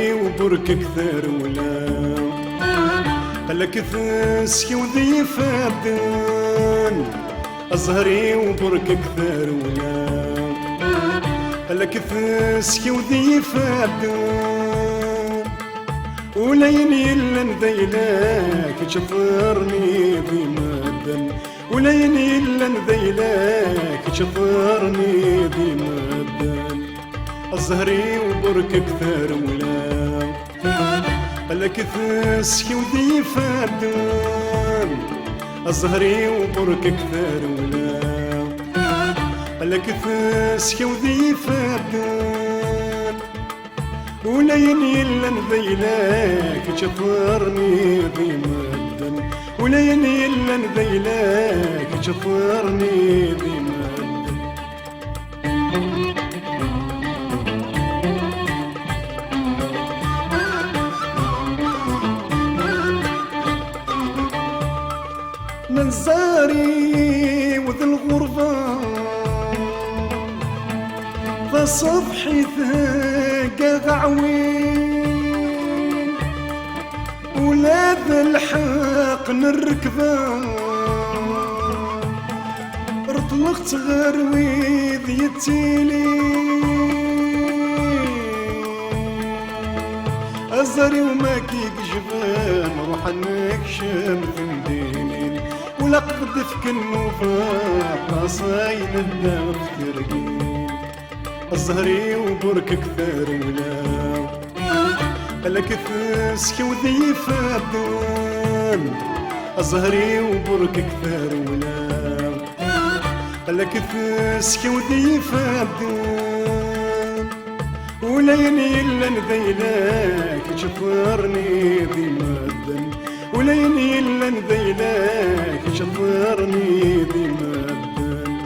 الزهري وبرك كثر ولا قالك ثسكي وذي فابدن الزهري وبرك كثر ولا قالك ثسكي وذي فابدن وليني الا نذيلك تشفرني ذي مدن وليني الا نذيلك تشفرني ذي مدن الزهري وبرك كثر ولا قالك ثسكي وذي فابدن الزهري وبرك كثر ولا قالك ثسكي وذي فابدن وليني الا نذيلك تشفرني ذي مدن وليني الا نذيلك تشفرني ذي مدن من زاري وذي الغربة فصبحي ثاقة عوين ولاد الحق نركبه رطلقت غرويذ يتيلي أزري وما كيك جبان روح نكشم في مدينين ولا قدفك النوفا صاين الدم ترقين الزهري وبرك كثر ولا قالك ثسكي وذي فابدن الزهري وبرك كثر ولا قالك ثسكي وذي فابدن وليني الا نذيلك تشفرني ذي مدن وليني الا نذيلك تشفرني ذي مدن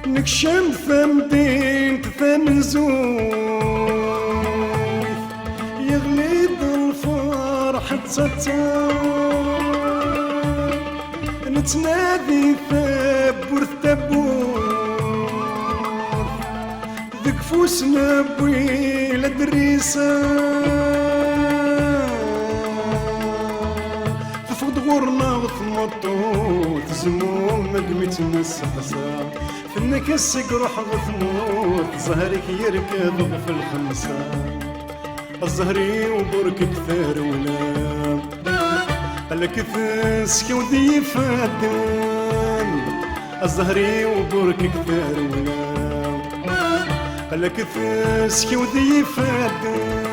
نكشم ثمدين ثمن زوث يغليظ الفرح تسطر نتنادي ثاب ورث تبوث ذك فوسنا بويل دريسة ففقد غورنا وثمطوث زموم مقمت مسحسا فنك السقروح غثموت زهرك يركض في الخمسة الزهري وبرك كثر ولا قالك ثسكي وذي فابدن الزهري وبرك كثر ولا قالك ثسكي وذي فابدن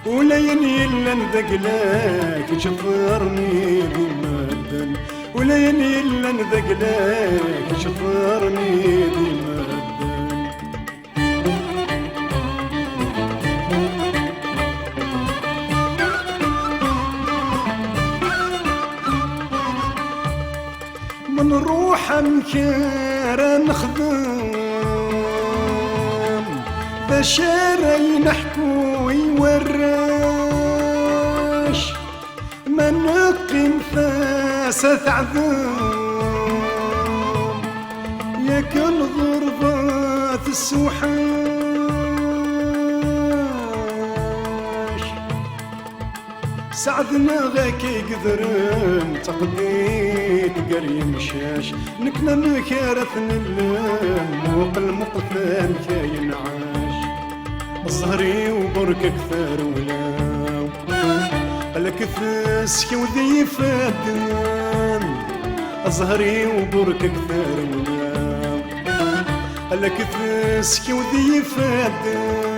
وليني الا نذقلك تشفرني ذي مدن وليني الا نذقلك تشفرني ذي مدن من روح مكارا نخدم بشاري نحكو يوراش ما نقيم فاسة عظام ياك الغربات السوحاش سعدنا غاك يقدرن تقديد قري مشاش نكنا مكارث نلم وقل مقفان كاين عاش الزهري وبرك كثر ولا قالك ثسكي وذي فابدن الزهري وبرك كثر ولا قالك ثسكي وذي فابدن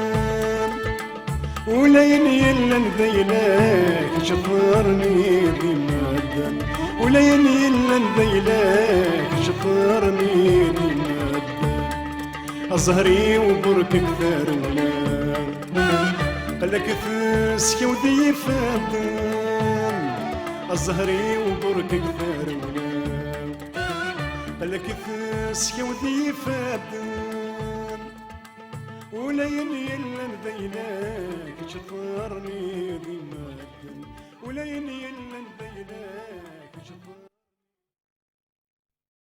وليني الا نذيلك تشفرني ذي مدن وليني الا نذيلك تشفرني ذي مدن الزهري وبرك كثر ولا قالك ثسكي وذي فابدن الزهري وبرك كثر ولا قالك ثسكي وذي فابدن وليني الا نذيلك تشفرني ذي مدن ولين يلا نبينك